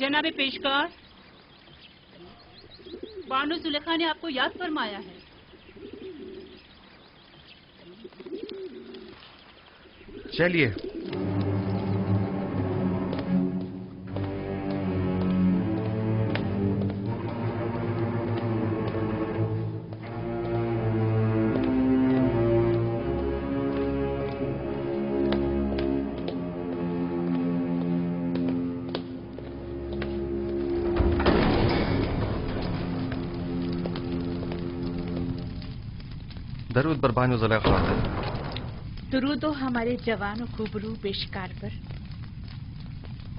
जनाब पेशकार, बानो जुलेखा ने आपको याद फरमाया है। चलिए। दरूद बर बानो जुलेखा। दरूद हो हमारे जवान और खूबरू पेशकार पर।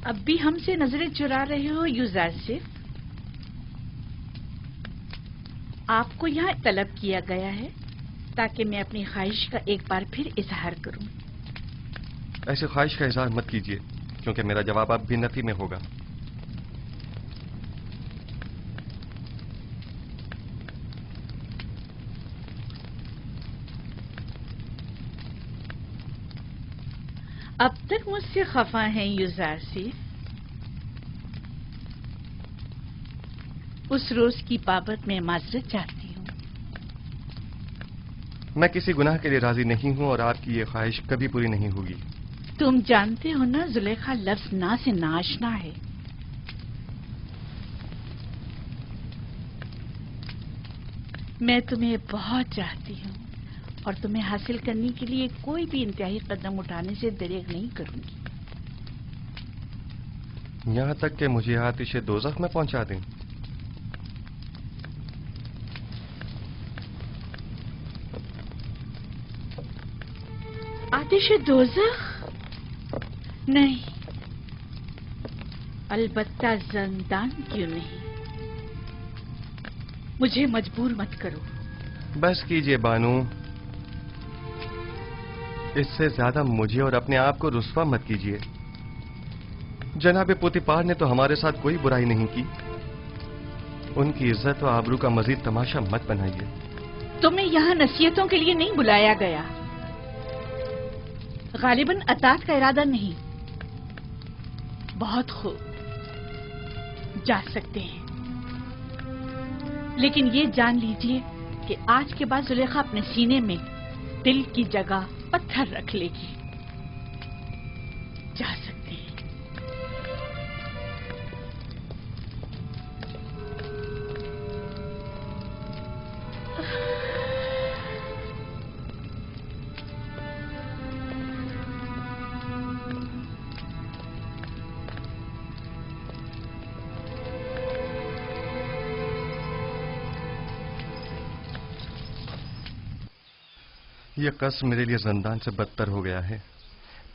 अब भी हमसे नजरें चुरा रहे हो यूजारसिफ? आपको यहाँ तलब किया गया है ताकि मैं अपनी ख्वाहिश का एक बार फिर इजहार करूं। ऐसे ख्वाहिश का इजहार मत कीजिए, क्योंकि मेरा जवाब अब भी नफी में होगा। अब तक मुझसे खफा हैं यूजारसिफ? उस रोज की बाबत मैं माजरत चाहती हूँ। मैं किसी गुनाह के लिए राजी नहीं हूँ और आपकी ये ख्वाहिश कभी पूरी नहीं होगी। तुम जानते हो ना जुलेखा लफ्ज ना से नाशना है। मैं तुम्हें बहुत चाहती हूँ और तुम्हें हासिल करने के लिए कोई भी इंतहाई कदम उठाने से दरेग नहीं करूंगी। यहाँ तक कि मुझे आतिश दोज़ख में पहुंचा दें। आतिश दोज़ख? नहीं, अलबत्ता ज़िंदान क्यों नहीं। मुझे मजबूर मत करो। बस कीजिए बानू, इससे ज्यादा मुझे और अपने आप को रुस्वा मत कीजिए। जनाब पोतीपार ने तो हमारे साथ कोई बुराई नहीं की। उनकी इज्जत और आबरू का मजीद तमाशा मत बनाइए। तुम्हें यहाँ नसीहतों के लिए नहीं बुलाया गया। गालिबन अतात का इरादा नहीं। बहुत खूब, जा सकते हैं, लेकिन ये जान लीजिए कि आज के बाद जुलेखा अपने सीने में दिल की जगह पत्थर रख लेगी। जा सकते हैं। यह कसम मेरे लिए जिंदान से बदतर हो गया है।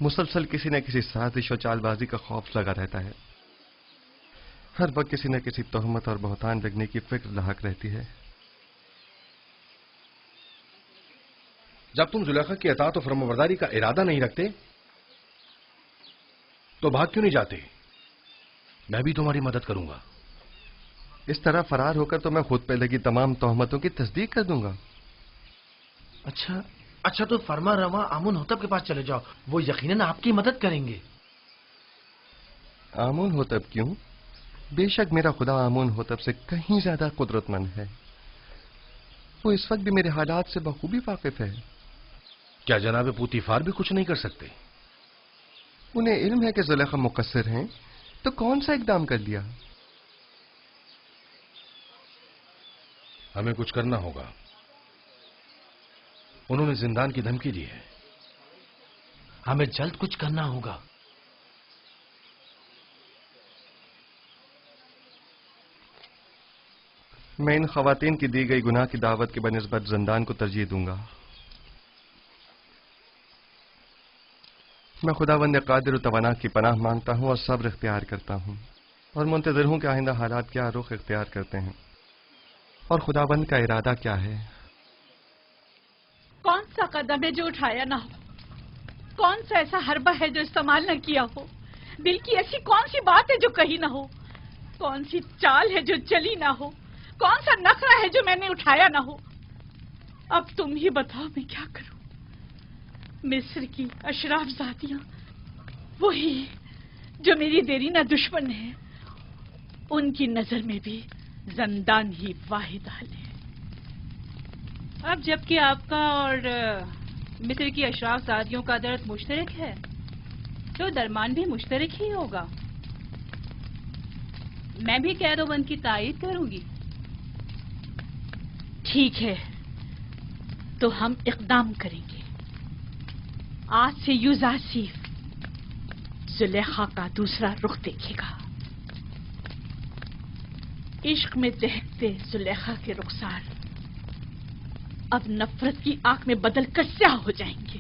मुसलसल किसी न किसी साजिश और चालबाजी का खौफ लगा रहता है। हर वक्त किसी न किसी तोहमत और बहतान लगने की फिक्र लाहक रहती है। जब तुम जुलेखा की अताअत और फरमाबरदारी का इरादा नहीं रखते तो भाग क्यों नहीं जाते? मैं भी तुम्हारी मदद करूंगा। इस तरह फरार होकर तो मैं खुद पे लगी तमाम तोहमतों की तस्दीक कर दूंगा। अच्छा तो फरमा रवा आमुन होतब के पास चले जाओ, वो यकीनन आपकी मदद करेंगे। आमुन होतब क्यों? बेशक मेरा खुदा आमुन होतब से कहीं ज्यादा कुदरतमंद है। वो इस वक्त भी मेरे हालात से बखूबी वाकिफ है। क्या जनाब पोतीफार भी कुछ नहीं कर सकते? उन्हें इल्म है कि जुलेखा मुकस्सिर हैं, तो कौन सा इकदाम कर लिया? हमें कुछ करना होगा। उन्होंने जिंदान की धमकी दी है। हमें जल्द कुछ करना होगा। मैं इन खवातीन की दी गई गुनाह की दावत के बनिस्बत जिंदान को तरजीह दूंगा। मैं खुदावंद कादिर तवाना की पनाह मांगता हूं और सब्र इख्तियार करता हूं और मुंतज़िर हूं कि आइंदा हालात क्या रुख इख्तियार करते हैं और खुदावंद का इरादा क्या है। कौन सा कदम है जो उठाया ना हो? कौन सा ऐसा हरबा है जो इस्तेमाल न किया हो? दिल की ऐसी कौन सी बात है जो कही ना हो? कौन सी चाल है जो चली ना हो? कौन सा नखरा है जो मैंने उठाया ना हो? अब तुम ही बताओ मैं क्या करूं? मिस्र की अशराफ जातियां वही जो मेरी देरीना दुश्मन है ان کی نظر میں بھی زندان ہی واحد حل ہے۔ اب جبکہ آپ کا اور مصر کی اشراف زادیوں کا درد مشترک ہے تو درمان بھی مشترک ہی ہوگا۔ میں بھی قید و بند کی تائید کروں گی۔ ٹھیک ہے، تو ہم اقدام کریں گے۔ آج سے یوزاسیف زلیخا کا دوسرا رخ دیکھے گا۔ عشق میں دہکتے زلیخا کے رخسار اب نفرت کی آنکھ میں بدل کر سیاہ ہو جائیں گے۔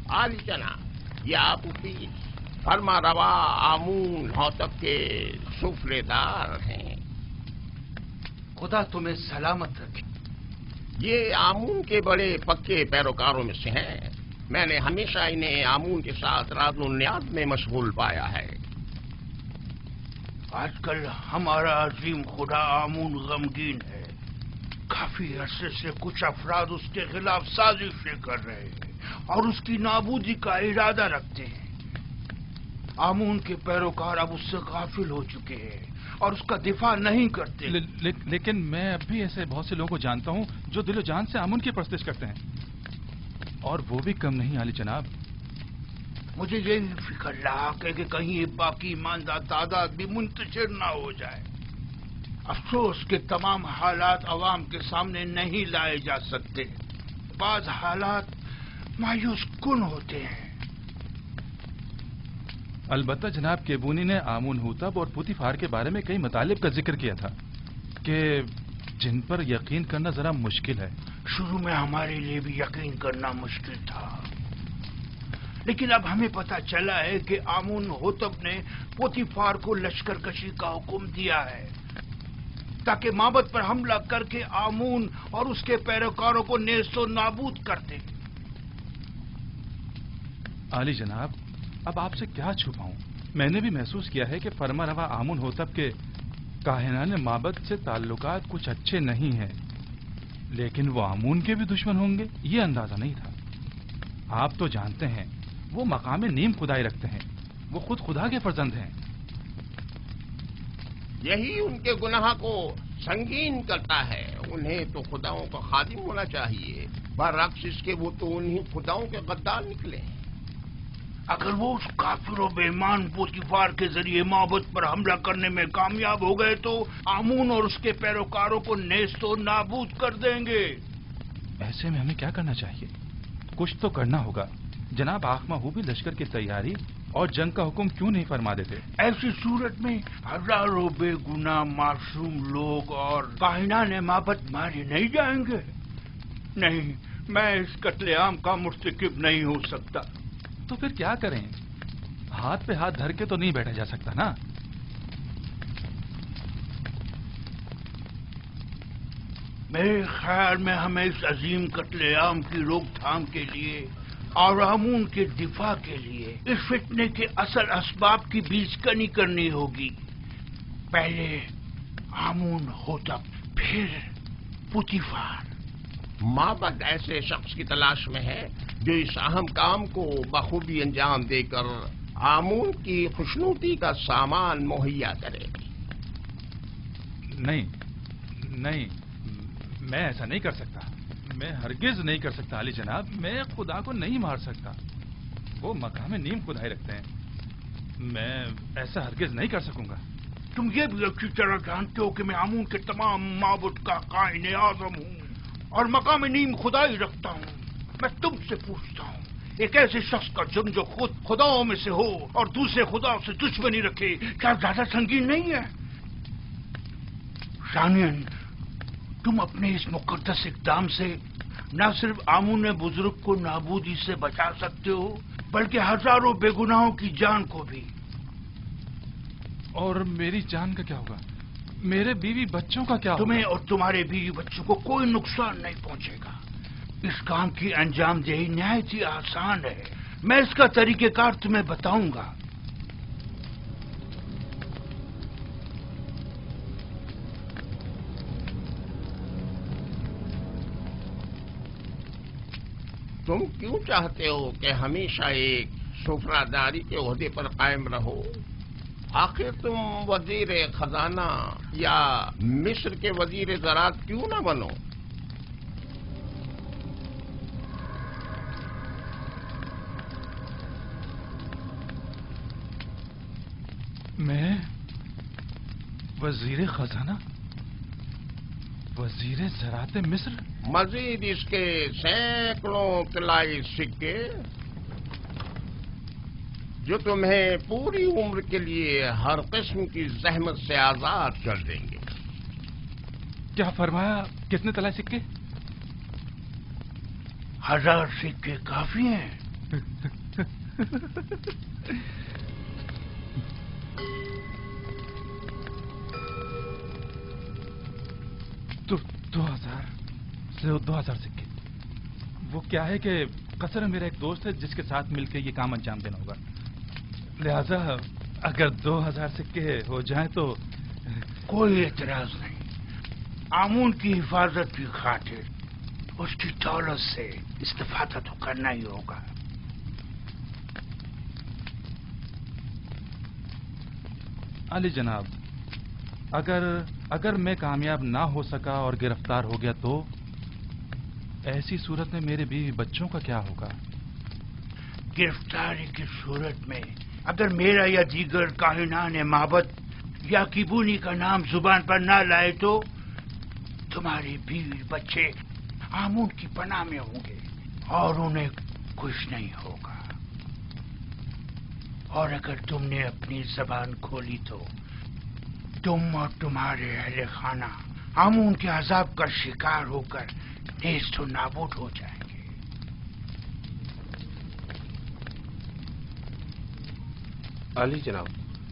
عالی جناب، یہ آپ کی فرما روا آمون ہوتب کے سفرے دار ہیں۔ خدا تمہیں سلامت رکھے۔ یہ آمون کے بڑے پکے پیروکاروں میں سے ہیں۔ میں نے ہمیشہ انہیں آمون کے ساتھ راز و نیاز میں مشغول پایا ہے۔ آج کل ہمارا عظیم خدا آمون غمگین ہے۔ کافی عرصے سے کچھ افراد اس کے خلاف سازشیں کر رہے ہیں اور اس کی نابودی کا ارادہ رکھتے ہیں۔ آمون کے پیروکار اب اس سے غافل ہو چکے ہیں اور اس کا دفاع نہیں کرتے۔ لیکن میں اب بھی ایسے بہت سے لوگوں کو جانتا ہوں جو دل و جان سے آمون کی پرستش کرتے ہیں، اور وہ بھی کم نہیں عالی جناب۔ مجھے یہ فکر رہا کہ کہیں یہ باقی ایماندار تعداد بھی منتشر نہ ہو جائے۔ افسوس کہ تمام حالات عوام کے سامنے نہیں لائے جا سکتے۔ بعض حالات مایوس کن ہوتے ہیں۔ البتہ جناب کیبونی نے آمون ہوتب اور پوتیفار کے بارے میں کئی مطالب کا ذکر کیا تھا کہ جن پر یقین کرنا ذرا مشکل ہے۔ شروع میں ہمارے لیے بھی یقین کرنا مشکل تھا، لیکن اب ہمیں پتہ چلا ہے کہ آمون ہوتب نے پوتیفار کو لشکر کشی کا حکم دیا ہے تاکہ معبد پر حملہ کر کے آمون اور اس کے پیروکاروں کو نیست و نابود کر دے۔ عالی جناب، اب آپ سے کیا چھپاؤں؟ میں نے بھی محسوس کیا ہے کہ فرما روا آمون ہوتب کے کاہنان معبد سے تعلقات کچھ اچھے نہیں ہیں، لیکن وہ آمون کے بھی دشمن ہوں گے یہ اندازہ نہیں تھا۔ آپ تو جانتے ہیں وہ مقام نیم خدائی رکھتے ہیں، وہ خود خدا کے فرزند ہیں۔ یہی ان کے گناہ کو سنگین کرتا ہے۔ انہیں تو خداؤں کا خادم ہونا چاہیے، برعکس اس کے وہ تو انہی خداؤں کے غدار نکلے ہیں۔ اگر وہ اس کافر و بے ایمان پوتیفار کے ذریعے معبد پر حملہ کرنے میں کامیاب ہو گئے تو آمون اور اس کے پیروکاروں کو نیست و نابود کر دیں گے۔ ایسے میں ہمیں کیا کرنا چاہیے؟ کچھ تو کرنا ہوگا۔ جناب آخما ہو بھی لشکر کی تیاری اور جنگ کا حکم کیوں نہیں فرما دیتے؟ ایسی صورت میں ہزاروں بے گناہ معصوم لوگ اور کاہنان معبد مارے نہیں جائیں گے؟ نہیں، میں اس قتل عام کا مرتکب نہیں ہو سکتا۔ تو پھر کیا کریں؟ ہاتھ پہ ہاتھ دھر کے تو نہیں بیٹھا جا سکتا نا۔ میرے خیال میں ہمیں اس عظیم قتل عام کی روک تھام کے لیے اور آمون کے دفاع کے لیے اس فتنے کے اصل اسباب کی بیج کنی کرنی ہوگی۔ پہلے آمون ہوتب، پھر پوتیفار۔ معبد ایسے شخص کی تلاش میں ہے جو اس اہم کام کو بخوبی انجام دے کر آمون کی خوشنودی کا سامان مہیا کرے۔ نہیں، میں ایسا نہیں کر سکتا، میں ہرگز نہیں کر سکتا علی جناب۔ میں خدا کو نہیں مار سکتا، وہ مقام نیم خدائی رکھتے ہیں، میں ایسا ہرگز نہیں کر سکوں گا۔ تم یہ بھی اچھی طرح جانتے ہو کہ میں آمون کے تمام معبد کا قائن اعظم ہوں اور مقام نیم خدائی رکھتا ہوں۔ میں تم سے پوچھتا ہوں، ایک ایسے شخص کا جرم جو خود خداؤں میں سے ہو اور دوسرے خداؤں سے دشمنی رکھے، کیا زیادہ سنگین نہیں ہے؟ ثانیاً، تم اپنے اس مقدس اقدام سے نہ صرف آمون بزرگ کو نابودی سے بچا سکتے ہو بلکہ ہزاروں بے گناہوں کی جان کو بھی۔ اور میری جان کا کیا ہوگا؟ میرے بیوی بچوں کا کیا ہوگا؟ تمہیں اور تمہارے بیوی بچوں کو کوئی نقصان نہیں پہنچے گا۔ اس کام کی انجام دہی نہایت ہی آسان ہے. میں اس کا طریقہ کار تمہیں بتاؤں گا. تم کیوں چاہتے ہو کہ ہمیشہ ایک سفراداری کے عہدے پر قائم رہو؟ آخر تم وزیر خزانہ یا مصر کے وزیر زراعت کیوں نہ بنو؟ میں وزیر خزانہ، وزیر زراعت مصر؟ مزید اس کے سینکڑوں طلائی سکے جو تمہیں پوری عمر کے لیے ہر قسم کی زحمت سے آزاد کر دیں گے. کیا فرمایا؟ کتنے طلائی سکے؟ 1000 سکے کافی ہیں. تو 2000 سکے. وہ کیا ہے کہ قصر میرا ایک دوست ہے جس کے ساتھ مل کے یہ کام انجام دینا ہوگا، لہذا اگر 2000 سکے ہو جائیں تو. کوئی اعتراض نہیں. آمون کی حفاظت کی خاطر اس کی دولت سے استفادہ تو کرنا ہی ہوگا. علی جناب، اگر میں کامیاب نہ ہو سکا اور گرفتار ہو گیا تو ایسی صورت میں میرے بیوی بچوں کا کیا ہوگا؟ گرفتاری کی صورت میں اگر میرا یا دیگر کاہنان معبد یا کیبونی کا نام زبان پر نہ لائے تو تمہاری بیوی بچے آمون کی پناہ میں ہوں گے اور انہیں کچھ نہیں ہوگا. اور اگر تم نے اپنی زبان کھولی تو تم اور تمہارے اہل خانہ آمون کے عذاب کا شکار ہو کر نیست و نابود ہو جائیں گے. علی جناب،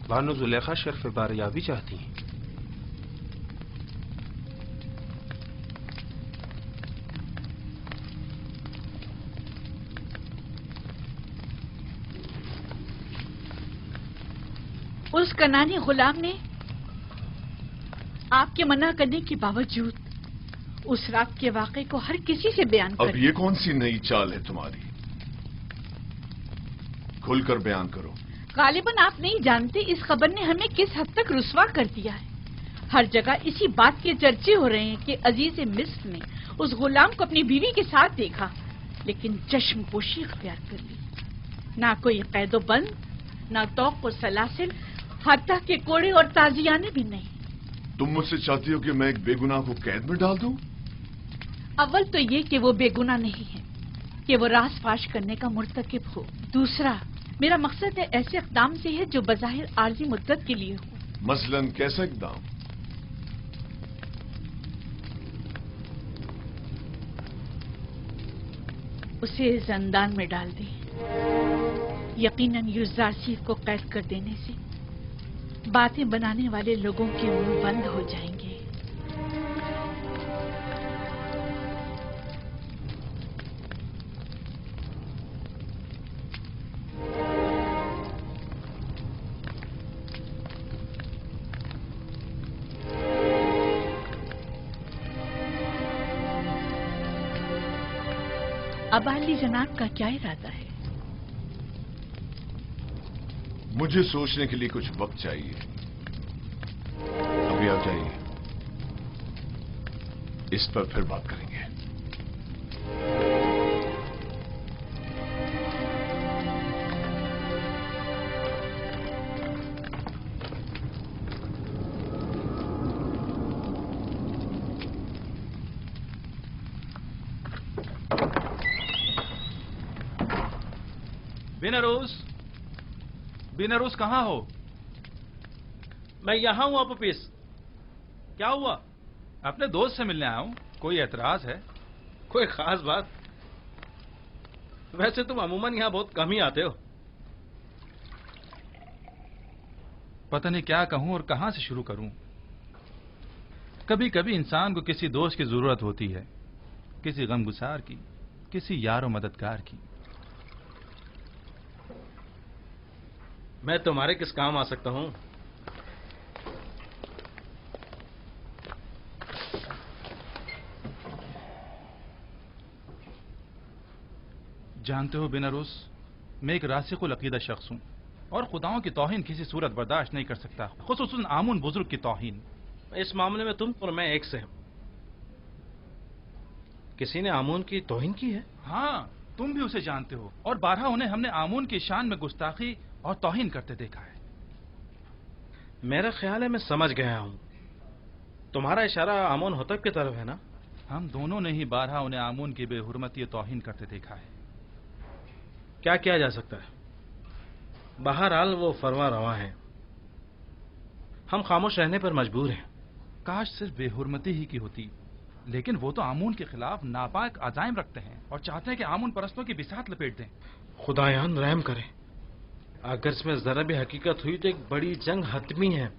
بانو زلیخا شرف باریابی چاہتی ہیں. اس کنانی غلام نے آپ کے منع کرنے کے باوجود اس رات کے واقعے کو ہر کسی سے بیان کر. اب یہ کون سی نئی چال ہے تمہاری؟ کھل کر بیان کرو. غالباً آپ نہیں جانتے اس خبر نے ہمیں کس حد تک رسوا کر دیا ہے. ہر جگہ اسی بات کے چرچے ہو رہے ہیں کہ عزیز مصر نے اس غلام کو اپنی بیوی کے ساتھ دیکھا لیکن چشم پوشی اختیار کر لی. نہ کوئی قید و بند، نہ توق و سلاسل، حتیٰ کہ کوڑے اور تازیانے بھی نہیں. تم مجھ سے چاہتی ہو کہ میں ایک بے گناہ کو قید میں ڈال دوں؟ اول تو یہ کہ وہ بے گناہ نہیں ہے کہ وہ راز فاش کرنے کا مرتکب ہو. دوسرا، میرا مقصد ہے ایسے اقدام سے ہے جو بظاہر عارضی مدت کے لیے ہو. مثلاً کیسا اقدام؟ اسے زندان میں ڈال دیں. یقیناً یوزارسیف کو قید کر دینے سے باتیں بنانے والے لوگوں کے منہ بند ہو جائیں گے. اب علی جناب کا کیا ارادہ ہے؟ مجھے سوچنے کے لیے کچھ وقت چاہیے. ابھی آپ جائیے، اس پر پھر بات کریں گے. بینروس کہاں ہو؟ میں یہاں ہوں اپوپیس. کیا ہوا؟ اپنے دوست سے ملنے آیا ہوں. کوئی اعتراض ہے؟ کوئی خاص بات؟ ویسے تم عموماً یہاں بہت کم ہی آتے ہو. پتہ نہیں کیا کہوں اور کہاں سے شروع کروں. کبھی کبھی انسان کو کسی دوست کی ضرورت ہوتی ہے، کسی غمگسار کی. किसी यार और मददगार की। मैं तुम्हारे किस काम आ सकता हूं? जानते हो बेनारूस, मैं एक रासिकुल अकीदा शख्स हूं और खुदाओं की तौहीन किसी सूरत बर्दाश्त नहीं कर सकता, खुसूसन आमुन बुजुर्ग की तौहीन। इस मामले में तुम और मैं एक से हैं। किसी ने आमून की तौहीन की है? हाँ, तुम भी उसे जानते हो और बारहा उन्हें हमने आमून की शान में गुस्ताखी और तौहीन करते देखा है। मेरा ख्याल है मैं समझ गया हूं। तुम्हारा इशारा आमून होतब की तरफ है ना? हम दोनों ने ही बारहा उन्हें आमून की बेहुरमती और तौहीन करते देखा है। क्या किया जा सकता है? बहरहाल वो फरवा रवा है, हम खामोश रहने पर मजबूर हैं। काश सिर्फ बेहुरमती ही की होती, लेकिन वो तो आमून के खिलाफ नापाक अजाइम रखते हैं और चाहते हैं कि आमून परस्तों की बिसात लपेट दें। खुदायान रहम करे, अगर इसमें जरा भी हकीकत हुई तो एक बड़ी जंग हतमी है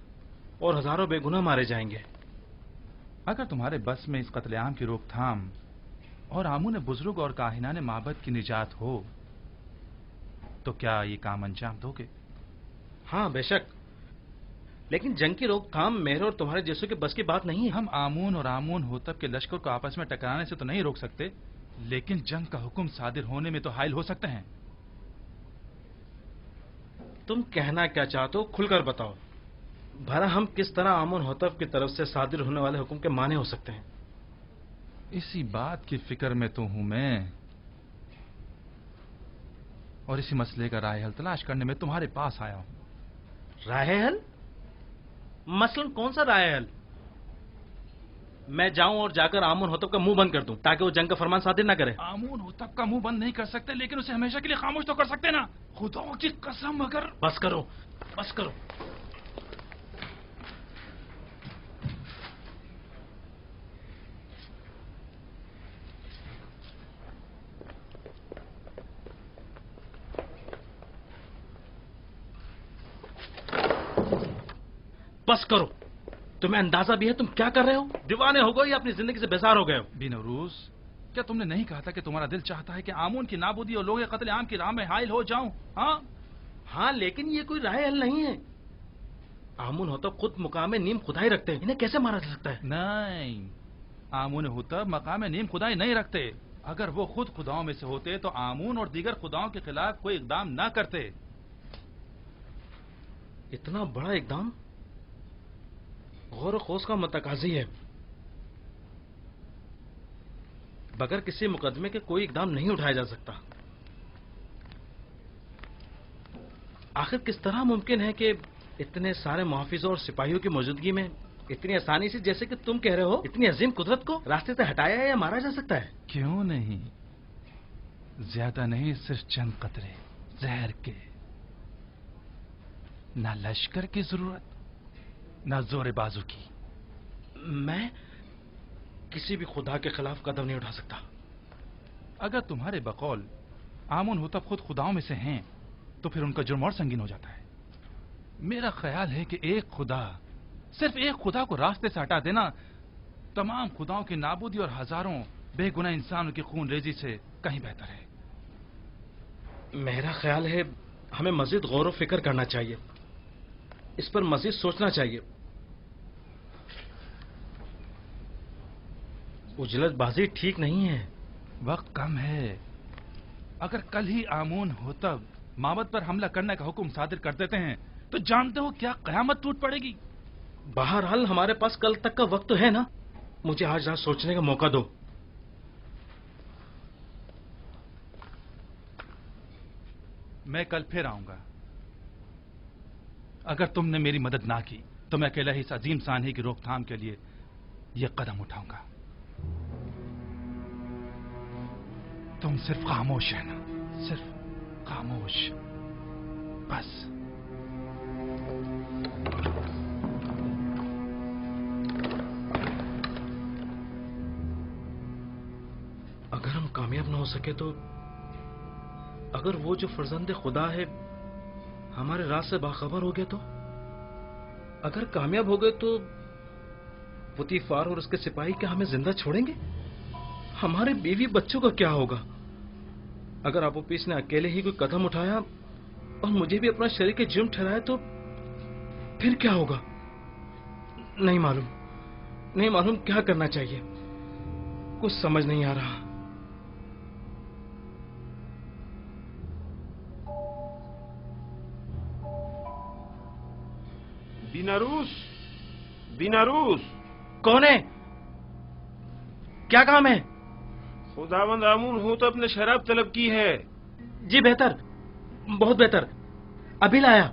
और हजारों बेगुनाह मारे जाएंगे। अगर तुम्हारे बस में इस कत्लेआम की रोकथाम और आमून बुजुर्ग और काहिनाने माबद की निजात हो तो क्या ये काम अंजाम दोगे? हाँ बेशक, लेकिन जंग की रोकथाम मेरे और तुम्हारे जैसों के बस की बात नहीं है। हम आमून और आमून होतब के लश्कर को आपस में टकराने से तो नहीं रोक सकते, लेकिन जंग का हुक्म सादिर होने में तो हायल हो सकते हैं। तुम कहना क्या चाहते हो, खुलकर बताओ। भला हम किस तरह आमून होतब की तरफ से सादिर होने वाले हुक्म के माने हो सकते हैं? इसी बात की फिक्र में तो हूं मैं, और इसी मसले का राय हल तलाश करने में तुम्हारे पास आया हूं। राय हल? मसलन कौन सा राय हल? मैं जाऊं और जाकर आमून होतब का मुंह बंद कर दूं ताकि वो जंग का फरमान सादिर ना करे? आमून होतब का मुंह बंद नहीं कर सकते, लेकिन उसे हमेशा के लिए खामोश तो कर सकते ना। खुदाओं की कसम, अगर... बस करो, बस करो। बस करो। तुम्हें अंदाजा भी है तुम क्या कर रहे हो? दीवाने हो गए या अपनी जिंदगी से बेजार हो गए हो? बेनरूस, क्या तुमने नहीं कहा था कि तुम्हारा दिल चाहता है कि आमून की नाबूदी और लोग कत्ल आम की राह में हायल हो जाऊं? हाँ हाँ, लेकिन ये कोई राय हल नहीं है। आमून होतब खुद मुकाम नीम खुदाई रखते हैं, इन्हें कैसे मारा जा सकता है? नहीं, आमून होतब मकाम नीम खुदाई नहीं रखते। अगर वो खुद खुदाओं में से होते तो आमून और दीगर खुदाओं के खिलाफ कोई इकदाम न करते। इतना बड़ा इकदाम गौर खोज का मतकाजी है। बगैर किसी मुकदमे के कोई इकदाम नहीं उठाया जा सकता। आखिर किस तरह मुमकिन है कि इतने सारे मुहाफिजों और सिपाहियों की मौजूदगी में इतनी आसानी से, जैसे कि तुम कह रहे हो, इतनी अजीम कुदरत को रास्ते से हटाया या मारा जा सकता है? क्यों नहीं, ज्यादा नहीं, सिर्फ चंद कतरे जहर के। ना लश्कर की जरूरत, ना जोर बाजू की। मैं किसी भी खुदा के खिलाफ कदम नहीं उठा सकता। अगर तुम्हारे बकौल आमून होतब खुद खुदाओं में से हैं तो फिर उनका जुर्म और संगीन हो जाता है। मेरा ख्याल है कि एक खुदा, सिर्फ एक खुदा को रास्ते से हटा देना तमाम खुदाओं की नाबूदी और हजारों बेगुनाह इंसानों की खून रेजी से कहीं बेहतर है। मेरा ख्याल है हमें मजीद गौर व फिक्र करना चाहिए, इस पर मजीद सोचना चाहिए। उजलतबाजी ठीक नहीं है। वक्त कम है। अगर कल ही आमून होतब माबद पर हमला करने का हुक्म सादिर कर देते हैं तो जानते हो क्या कयामत टूट पड़ेगी। बहरहाल हमारे पास कल तक का वक्त तो है ना। मुझे आज रात सोचने का मौका दो। मैं कल फिर आऊंगा। अगर तुमने मेरी मदद ना की तो मैं अकेला ही इस अजीम सानही की रोकथाम के लिए यह कदम उठाऊंगा। तुम सिर्फ खामोश रहना, सिर्फ खामोश, बस। अगर हम कामयाब ना हो सके तो, अगर वो जो फर्जंदे खुदा है हमारे राज से बाखबर हो गया तो, अगर कामयाब हो गए तो पुतीफार और उसके सिपाही क्या हमें जिंदा छोड़ेंगे? हमारे बीवी बच्चों का क्या होगा? अगर अपोपिस ने अकेले ही कोई कदम उठाया और मुझे भी अपना शरीर के जुर्म ठहराया तो फिर क्या होगा? नहीं मालूम क्या करना चाहिए, कुछ समझ नहीं आ रहा। बीनारूस कौन है? क्या काम है? खुदावंद आमून होतब ने शराब तलब की है। जी बेहतर, बहुत बेहतर, अभी लाया।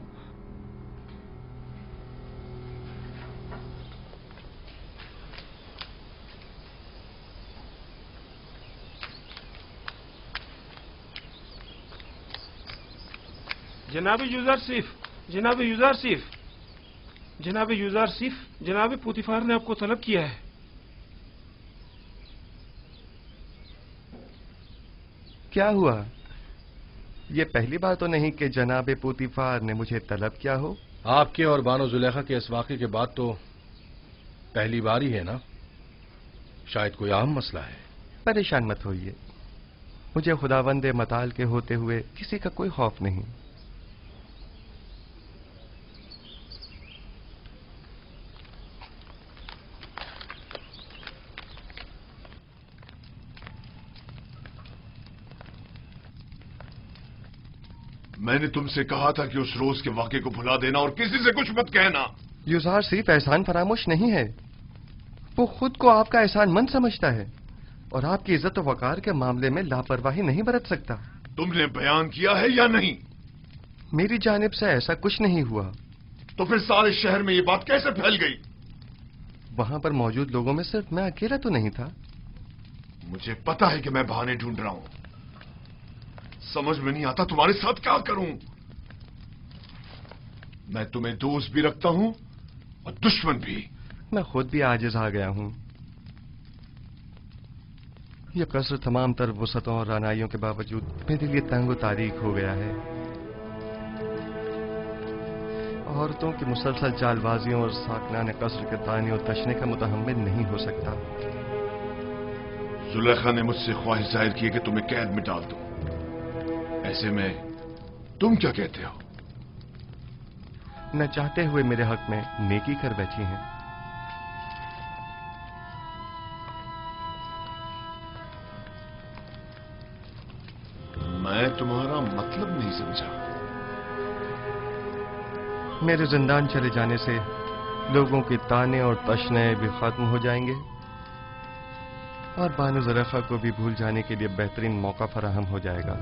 जनाब यूजारसिफ, जनाब पुतिफार ने आपको तलब किया है। क्या हुआ? ये पहली बार तो नहीं कि जनाब पुतिफार ने मुझे तलब किया हो। आपके और बानो जुलेखा के इस वाक़े के बाद तो पहली बार ही है ना? शायद कोई अहम मसला है। परेशान मत होइए, मुझे खुदावंद मताल के होते हुए किसी का कोई खौफ नहीं। मैंने तुमसे कहा था कि उस रोज के वाक़े को भुला देना और किसी से कुछ मत कहना। युजार सिर्फ एहसान फरामोश नहीं है, वो खुद को आपका एहसानमंद समझता है और आपकी इज्जत और वकार के मामले में लापरवाही नहीं बरत सकता। तुमने बयान किया है या नहीं? मेरी जानिब से ऐसा कुछ नहीं हुआ। तो फिर सारे शहर में ये बात कैसे फैल गई? वहां पर मौजूद लोगों में सिर्फ मैं अकेला तो नहीं था। मुझे पता है कि मैं बहाने ढूंढ रहा हूं, समझ में नहीं आता तुम्हारे साथ क्या करूं। मैं तुम्हें दोस्त भी रखता हूं और दुश्मन भी। मैं खुद भी आजिज आ गया हूं। यह कसर तमाम तर वसतों और रानाइयों के बावजूद मेरे लिए तंग तारीख हो गया है। औरतों की मुसलसल चालबाजियों और साकनान कसर के ताने और तशने का मुतहम्मिल नहीं हो सकता। जुलेखा ने मुझसे ख्वाहिश जाहिर की कि तुम्हें कैद में डाल दूं। ऐसे में तुम क्या कहते हो? न चाहते हुए मेरे हक में नेकी कर बैठी हैं। मैं तुम्हारा मतलब नहीं समझा। मेरे जिंदान चले जाने से लोगों के ताने और तशने भी खत्म हो जाएंगे और बानो जुलेखा को भी भूल जाने के लिए बेहतरीन मौका फराहम हो जाएगा।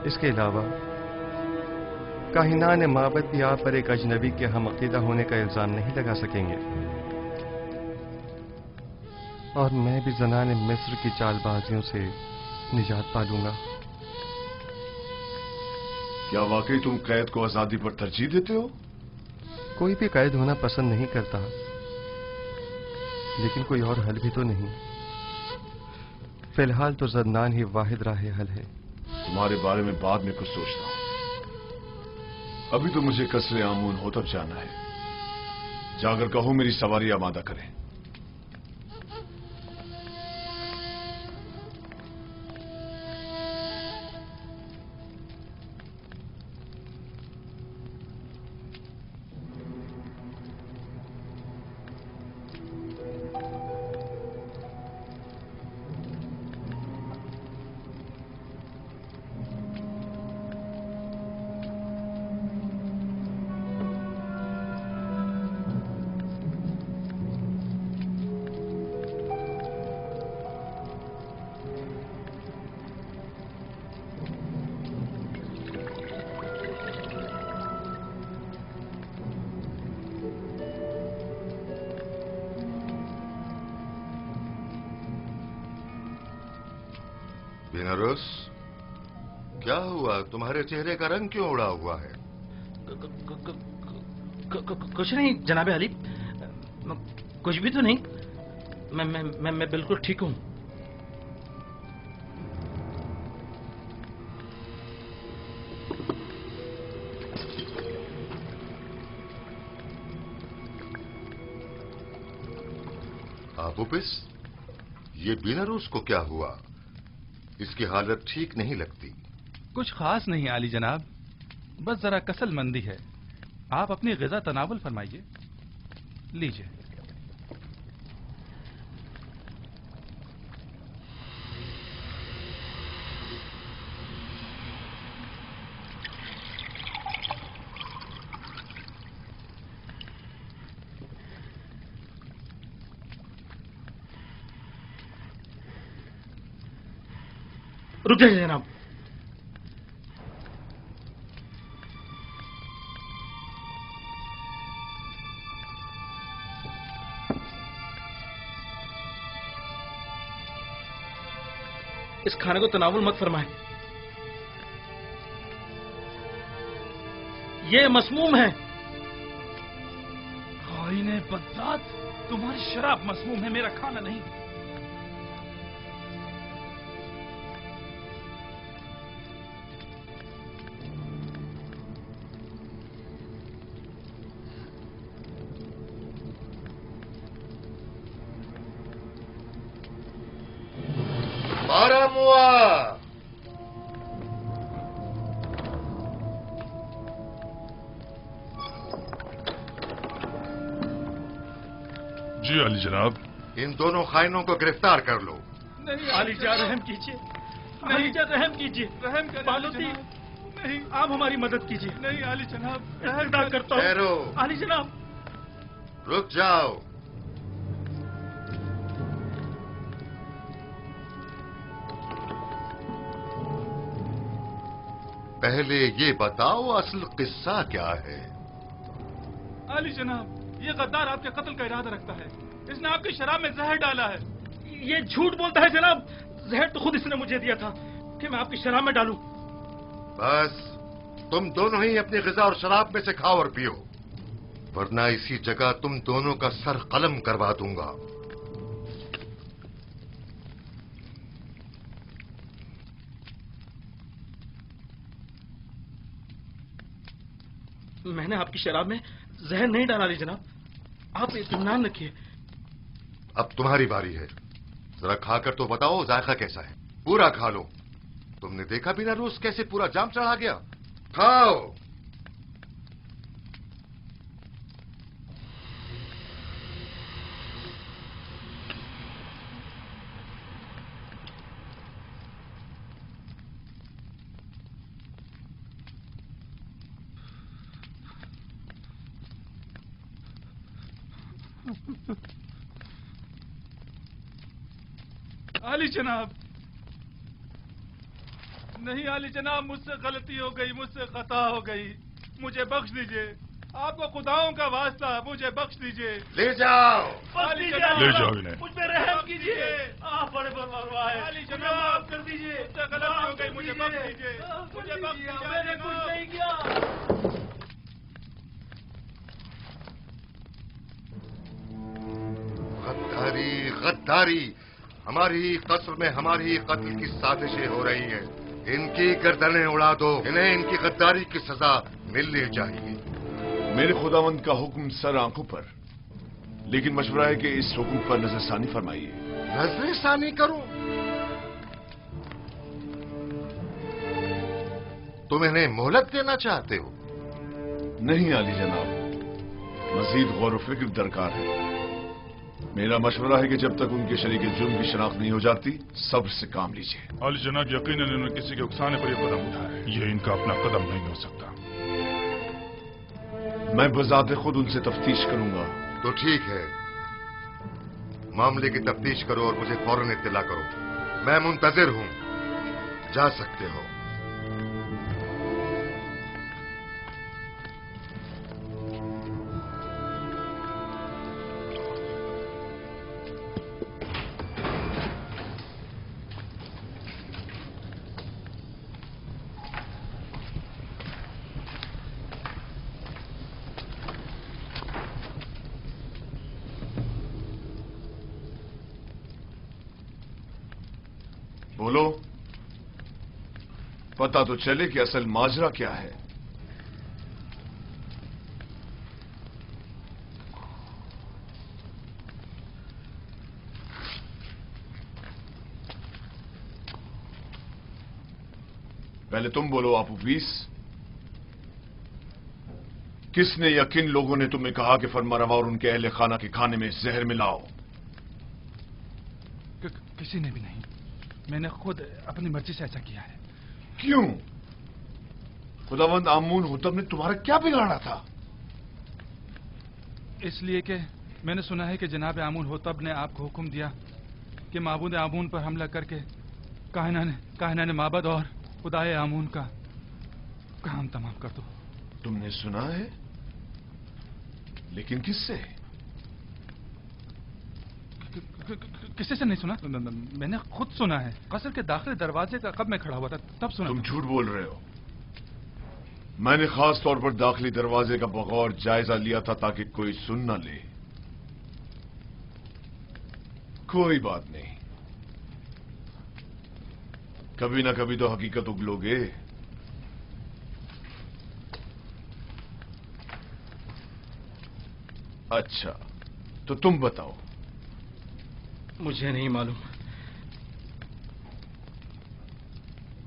इसके अलावा काहिनान माबद भी आप पर एक अजनबी के हम अकीदा होने का इल्जाम नहीं लगा सकेंगे और मैं भी ज़नाने मिस्र की चालबाजियों से निजात पा लूंगा। क्या वाकई तुम कैद को आजादी पर तरजीह देते हो? कोई भी कैद होना पसंद नहीं करता, लेकिन कोई और हल भी तो नहीं। फिलहाल तो ज़ंदान ही वाहिद राह हल है। तुम्हारे बारे में बाद में कुछ सोचता हूं, अभी तो मुझे कसरे आमून होतब जाना है। जाकर कहो मेरी सवारी आमादा करें। बीनारूस, क्या हुआ? तुम्हारे चेहरे का रंग क्यों उड़ा हुआ है? कुछ नहीं जनाबे अली, कुछ भी तो नहीं। मैं बिल्कुल ठीक हूं। अपोपिस, ये बीनारूस को क्या हुआ? इसकी हालत ठीक नहीं लगती। कुछ खास नहीं आली जनाब, बस जरा कसल मंदी है। आप अपनी ग़िज़ा तनावुल फरमाइए। लीजिए। रुक जाइए जनाब। इस खाने को तनावुल मत फरमाएं, ये मसमूम है। खाइने बगदाद, तुम्हारी शराब मसमूम है, मेरा खाना नहीं। जी अली जनाब। इन दोनों खाइनों को गिरफ्तार कर लो। नहीं आली जा, रहम कीजिए। नहीं जा, रहम कीजिए। रहम कर बालूती, नहीं आप हमारी मदद कीजिए। नहीं आली जनाब, इल्तिजा करता हूँ। ठहरो। आली जनाब, रुक जाओ। पहले ये बताओ असल किस्सा क्या है? आली जनाब, ये गद्दार आपके कत्ल का इरादा रखता है। इसने आपकी शराब में जहर डाला है। ये झूठ बोलता है जनाब। जहर तो खुद इसने मुझे दिया था कि मैं आपकी शराब में डालूं। बस तुम दोनों ही अपनी ग़िज़ा और शराब में से खाओ और पियो, वरना इसी जगह तुम दोनों का सर कलम करवा दूंगा। मैंने आपकी शराब में जहर नहीं डाला ली जनाब, आप इत्मीनान रखिए। अब तुम्हारी बारी है, जरा खाकर तो बताओ जायका कैसा है। पूरा खा लो। तुमने देखा बिना रोज कैसे पूरा जाम चढ़ा गया। खाओ। आली जनाब, नहीं आली जनाब, मुझसे गलती हो गई, मुझसे खता हो गई, मुझे बख्श दीजिए। आपको खुदाओं का वास्ता, मुझे बख्श दीजिए। ले जाओ। आली जनाब, ले जाओ इन्हें। मुझ पे रहम कीजिए। आप बड़े परवाह है। आली जनाब, माफ कर दीजिए। मुझसे गलती हो गई, मुझे बख्श दीजिए। मुझे बख्श दीजिए। मैंने कुछ नहीं किया। गद्दारी, गद्दारी। हमारी ही कस्र में हमारी ही कत्ल की साजिशें हो रही हैं। इनकी गर्दनें उड़ा दो। इन्हें इनकी गद्दारी की सजा मिलनी चाहिए। मेरे खुदावंद का हुक्म सर आंखों पर, लेकिन मशवरा है कि इस हुक्म पर नजरसानी फरमाइए। नजरसानी करूं? तुम इन्हें मोहलत देना चाहते हो? नहीं आली जनाब, मजीद गौर व फिक्र दरकार है। मेरा मशवरा है कि जब तक उनके शरीक जुर्म की शनाख्त नहीं हो जाती, सब्र से काम लीजिए। अली जनाब, यकीनन इन्होंने किसी के उकसाने पर यह कदम उठाया है। ये इनका अपना कदम नहीं हो सकता। मैं बजाते खुद उनसे तफ्तीश करूंगा। तो ठीक है, मामले की तफ्तीश करो और मुझे फौरन इत्तला करो। मैं मुंतजिर हूं, जा सकते हो। बोलो, पता तो चले कि असल माजरा क्या है। पहले तुम बोलो आपूपीस, किसने या किन लोगों ने तुम्हें कहा कि फरमारवा और उनके अहले खाना के खाने में जहर मिलाओ? किसी ने भी नहीं, मैंने खुद अपनी मर्जी से ऐसा किया है। क्यों? खुदावंद आमून हुतब ने तुम्हारा क्या बिगाड़ा था? इसलिए कि मैंने सुना है कि जनाब आमून होतब ने आपको हुक्म दिया कि माबूद आमून पर हमला करके काहिनाने माबद और खुदाए आमून का काम तमाम कर दो। तुमने सुना है? लेकिन किससे? किसी से नहीं सुना, मैंने खुद सुना है। कसर के दाखिली दरवाजे का कब मैं खड़ा हुआ था तब सुना। तुम झूठ बोल रहे हो। मैंने खास तौर पर दाखिली दरवाजे का बगौर जायजा लिया था ताकि कोई सुन न ले। कोई बात नहीं, कभी ना कभी तो हकीकत उगलोगे। अच्छा, तो तुम बताओ। मुझे नहीं मालूम।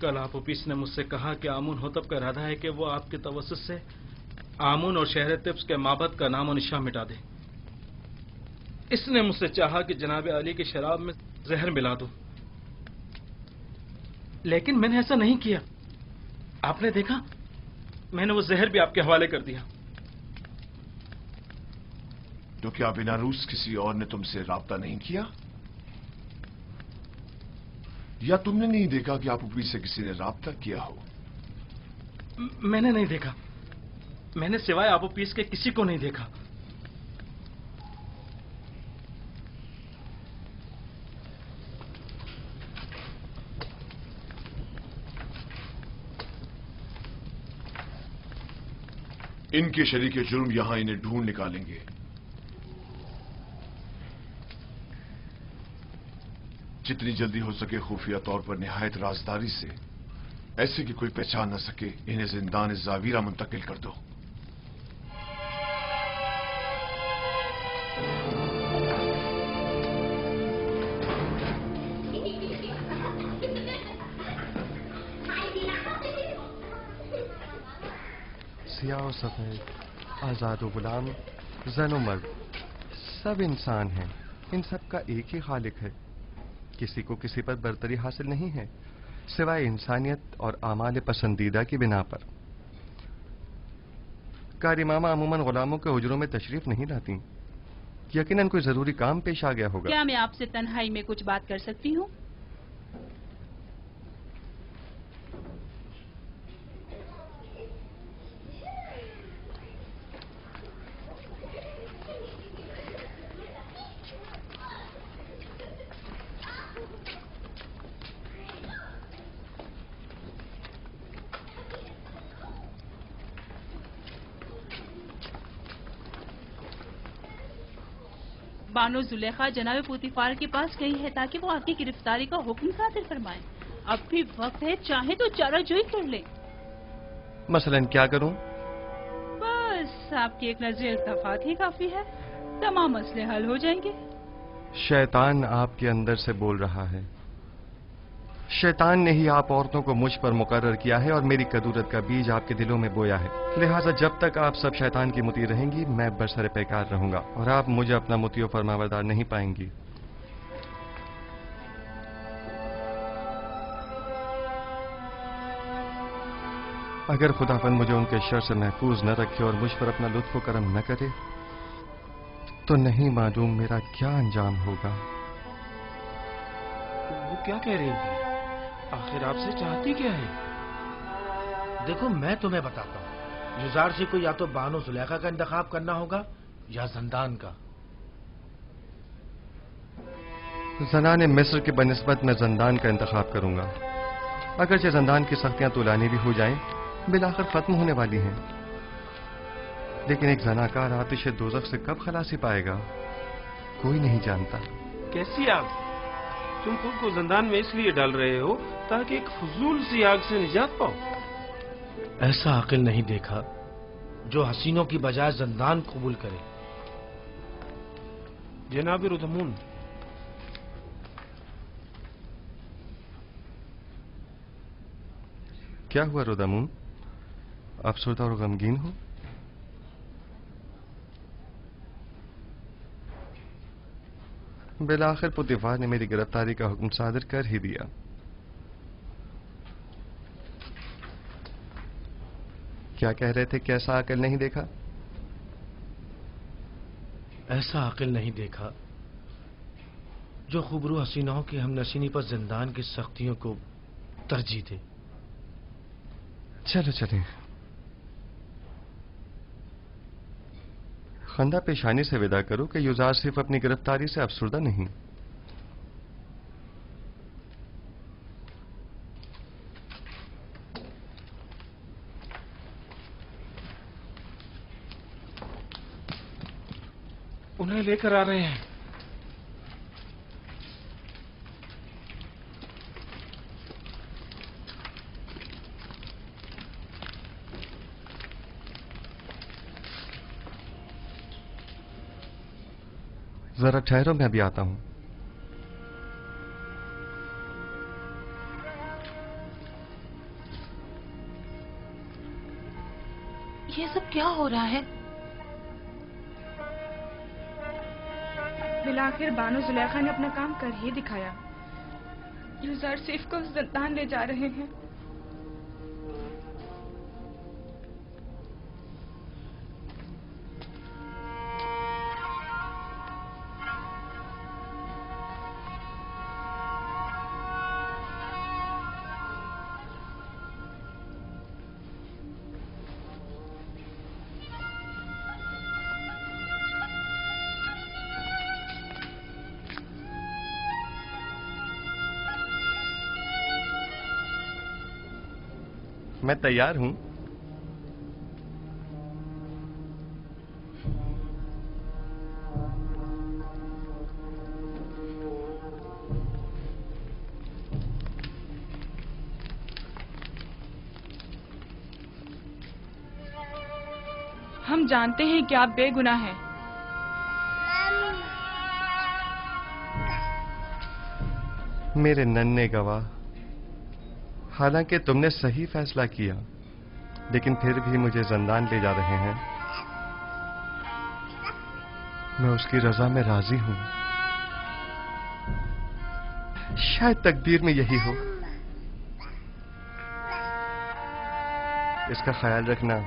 कल आपूपीस ने मुझसे कहा कि आमून होतब का इरादा है कि वो आपके तवस्सुत से आमून और शहर तिब्स के माबद का नाम और निशान मिटा दे। इसने मुझसे चाहा कि जनाब अली की शराब में जहर मिला दूं, लेकिन मैंने ऐसा नहीं किया। आपने देखा, मैंने वो जहर भी आपके हवाले कर दिया। तो क्या बिना रूस किसी और ने तुमसे राब्ता नहीं किया? या तुमने नहीं देखा कि आपूपीस से किसी ने राब्ता किया हो? मैंने नहीं देखा। मैंने सिवाय आपूपीस के किसी को नहीं देखा। इनके शरीके जुर्म यहां इन्हें ढूंढ निकालेंगे। जितनी जल्दी हो सके खुफिया तौर पर निहायत राजदारी से, ऐसे कि कोई पहचान न सके, इन्हें जिंदान जावीरा मुंतकिल कर दो। सियाह और सफेद, आजाद और गुलाम, जन और मर्द, सब इंसान हैं। इन सब का एक ही खालिक है। किसी को किसी पर बरतरी हासिल नहीं है सिवाय इंसानियत और आमाल पसंदीदा की बिना पर। कारी मामा अमूमन गुलामों के हुजरों में तशरीफ नहीं लाती। यकीनन कोई जरूरी काम पेश आ गया होगा। क्या मैं आपसे तन्हाई में कुछ बात कर सकती हूँ? बानो जुलेखा जनाब पुतिफार के पास गई है ताकि वो आपकी गिरफ्तारी का हुक्म सादिर फरमाए। अब भी वक्त है, चाहे तो चाराजोई कर ले। मसलन क्या करूं? बस आपकी एक नजर इल्तफात ही काफी है, तमाम मसले हल हो जाएंगे। शैतान आपके अंदर से बोल रहा है। शैतान ने ही आप औरतों को मुझ पर मुकर्रर किया है और मेरी कदूरत का बीज आपके दिलों में बोया है। लिहाजा जब तक आप सब शैतान की मुती रहेंगी, मैं बरसर पैकार रहूंगा और आप मुझे अपना मुती और फरमाबरदार नहीं पाएंगी। अगर खुदाबंद मुझे उनके शर से महफूज न रखे और मुझ पर अपना लुत्फ व करम न करे, तो नहीं मालूम मेरा क्या अंजाम होगा। वो क्या कह रही थी? आखिर आपसे चाहती क्या है? देखो, मैं तुम्हें बताता हूँ। युजार से को या तो बानो जुलेखा का इंतखाब करना होगा या जंदान का। जनाने मिस्र के बनिस्बत मैं जंदान का इंतखाब करूंगा। अगरचे जंदान की सख्तियां तुलानी भी हो जाएं, बिलाखिर खत्म होने वाली हैं, लेकिन एक जनाकार आतिश दोजख से कब खलासी पाएगा, कोई नहीं जानता। कैसी आग? तुम खुद को जंदान में इसलिए डाल रहे हो ताकि एक फजूल सी आग से निजात पाओ। ऐसा अकिल नहीं देखा जो हसीनों की बजाय जंदान कबूल करे। जनाब रुदमून, क्या हुआ रोदामून? अफसरदा और गमगीन हो? बिलाखिर पुतिफार ने मेरी गिरफ्तारी का हुक्म सादर कर ही दिया। क्या कह रहे थे कि ऐसा अकल नहीं देखा? ऐसा अकल नहीं देखा जो खुबरू हसीनाओं की हमनशीनी पर जिंदान की सख्तियों को तरजीह दे। चलो चलें। खंदा पेशानी से विदा करो कि युजार सिर्फ अपनी गिरफ्तारी से अफसरदा नहीं। उन्हें लेकर आ रहे हैं। जरा ठहरो, मैं अभी आता हूं। ये सब क्या हो रहा है? बिलाखिर बानो जुलेखा ने अपना काम कर ही दिखाया। यूजर सिर्फ को जिंदान ले जा रहे हैं। मैं तैयार हूं। हम जानते हैं कि आप बेगुनाह हैं। मेरे नन्हे गवाह, हालांकि तुमने सही फैसला किया, लेकिन फिर भी मुझे जिंदान ले जा रहे हैं। मैं उसकी रजा में राजी हूं। शायद तकदीर में यही हो। इसका ख्याल रखना।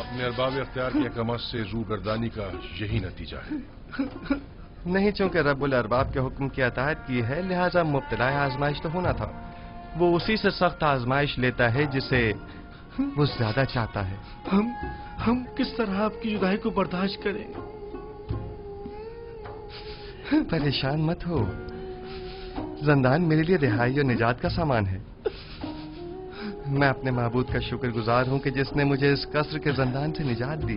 अपने अरबाब इख्तियार की अकमत से रूगर्दानी का यही नतीजा है। नहीं, चूंकि रब्बुल अरबाब के हुक्म की अताअत की है, लिहाजा मुब्तला आजमाइश तो होना था। वो उसी से सख्त आजमाइश लेता है जिसे वो ज्यादा चाहता है। हम किस तरह आपकी जुदाई को बर्दाश्त करें? परेशान मत हो। जिंदान मेरे लिए रिहाई और निजात का सामान है। मैं अपने माबूद का शुक्रगुजार हूं कि जिसने मुझे इस कसर के जिंदान से निजात दी।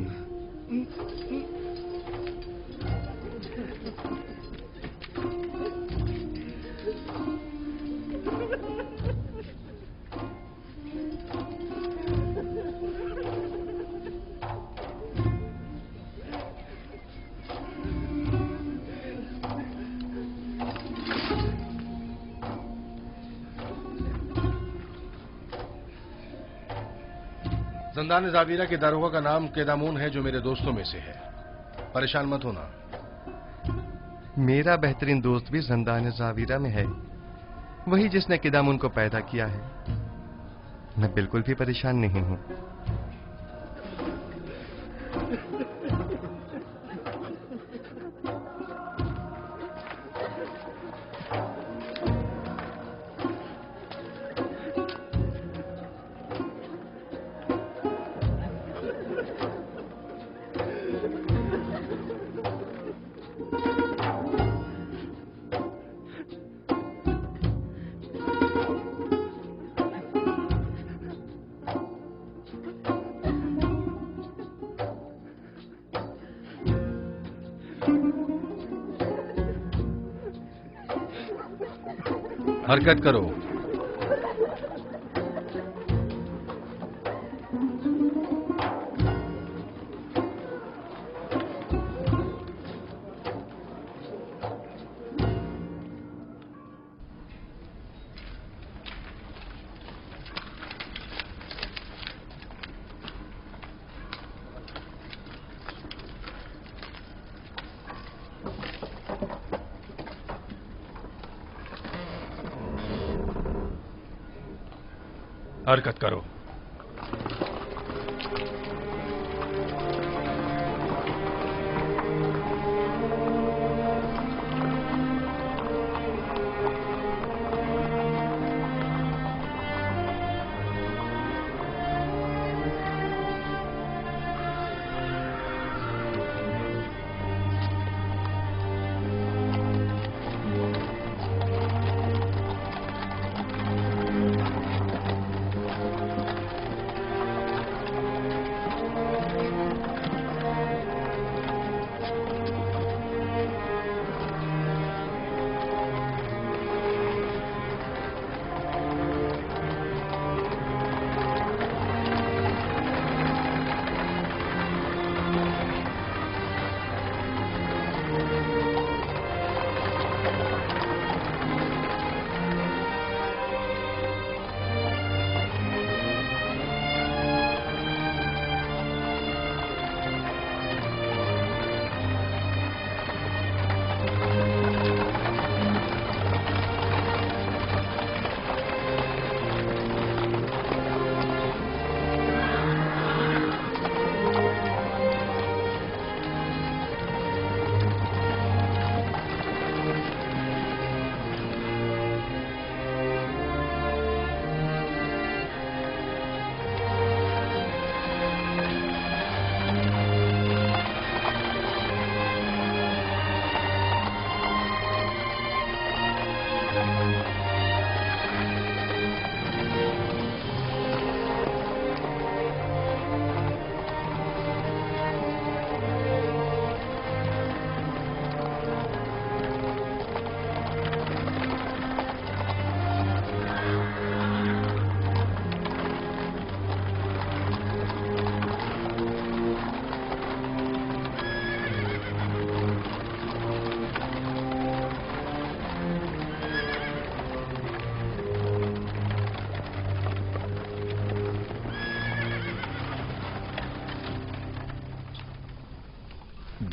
زندان زاویرہ کے داروغہ کا نام قیدامون ہے، جو میرے دوستوں میں سے ہے. پریشان مت ہونا. میرا بہترین دوست بھی زندان زاویرہ میں ہے، وہی جس نے قیدامون کو پیدا کیا ہے. میں بالکل بھی پریشان نہیں ہوں. حرکت کرو. حرکت کرو.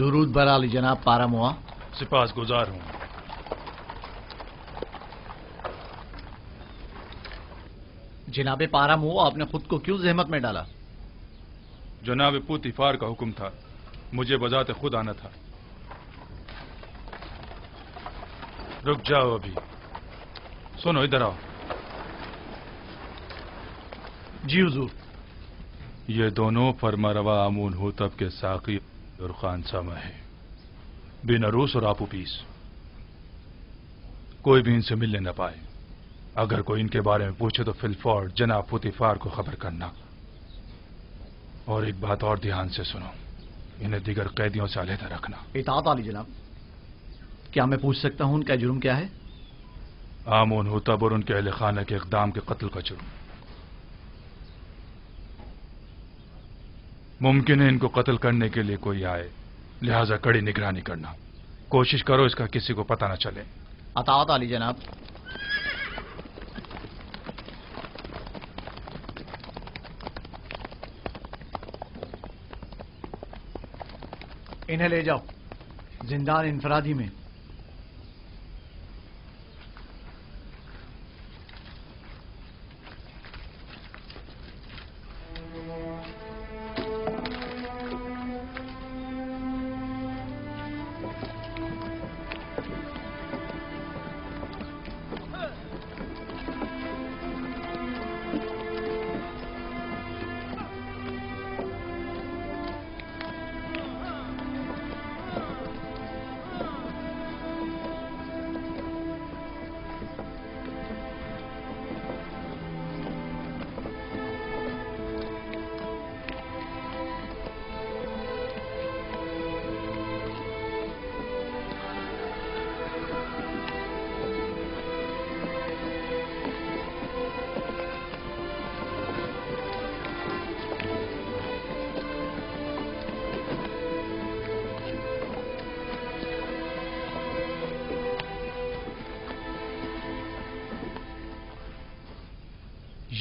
درود بر علی جناب پاراموا. سپاس گزار ہوں. جناب پاراموا، آپ نے خود کو کیوں زحمت میں ڈالا؟ جناب پوتیفار کا حکم تھا، مجھے بذات خود آنا تھا. رک جاؤ ابھی. سنو، ادھر آؤ. جی حضور. یہ دونوں فرماروا آمون ہوتب کے ساقی اور خانسامہ ہے، بن عروس اور آپو پیس. کوئی بھی ان سے ملنے نہ پائے. اگر کوئی ان کے بارے میں پوچھے تو فی الفور جناب پوتیفار کو خبر کرنا. اور ایک بات اور دھیان سے سنو، انہیں دیگر قیدیوں سے علیحدہ رکھنا. اطاعت علی جناب. کیا میں پوچھ سکتا ہوں ان کا جرم کیا ہے؟ آمون ہوتب اور ان کے اہل خانہ کے اقدام کے قتل کا جرم. ممکن ہے ان کو قتل کرنے کے لیے کوئی آئے، لہذا کڑی نگرانی کرنا. کوشش کرو اس کا کسی کو پتہ نہ چلے. اطاعت علی جناب. انہیں لے جاؤ زندان انفرادی میں.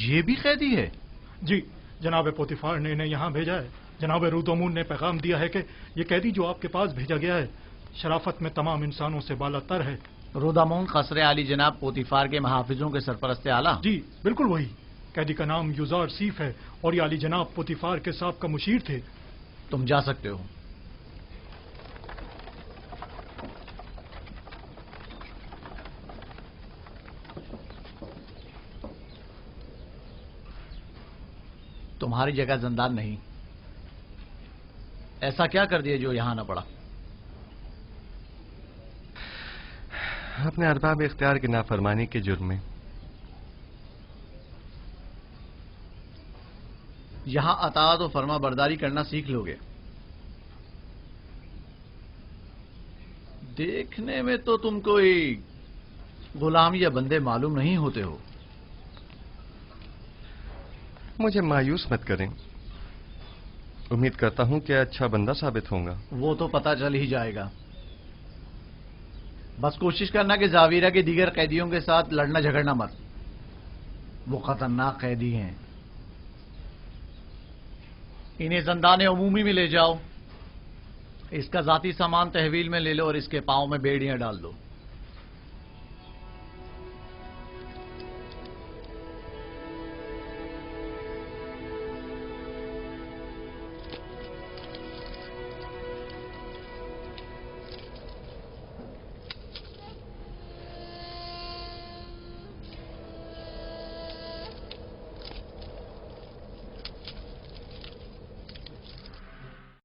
یہ بھی قیدی ہے؟ جی جناب پوتیفار نے انہیں یہاں بھیجا ہے. جناب رودامون نے پیغام دیا ہے کہ یہ قیدی جو آپ کے پاس بھیجا گیا ہے شرافت میں تمام انسانوں سے بالا تر ہے. رودامون قصر عالی جناب پوتیفار کے محافظوں کے سرپرست اعلیٰ؟ جی بالکل وہی. قیدی کا نام یوزار سیف ہے اور یہ عالی جناب پوتیفار کے سابقہ مشیر تھے. تم جا سکتے ہو. تمہاری جگہ زندان نہیں. ایسا کیا کر دیا جو یہاں نہ پڑا؟ اپنے ارباب اختیار کی نافرمانی کے جرم میں. یہاں اطاعت و فرما برداری کرنا سیکھ لو گے. دیکھنے میں تو تم کوئی غلام یا بندے معلوم نہیں ہوتے ہو. مجھے مایوس مت کریں. امید کرتا ہوں کہ اچھا بندہ ثابت ہوں گا. وہ تو پتہ چل ہی جائے گا. بس کوشش کرنا کہ زاویرہ کے دیگر قیدیوں کے ساتھ لڑنا جھگڑنا مت. وہ خطرناک قیدی ہیں. انہیں زندان عمومی میں لے جاؤ. اس کا ذاتی سامان تحویل میں لے لو اور اس کے پاؤں میں بیڑیاں ڈال دو.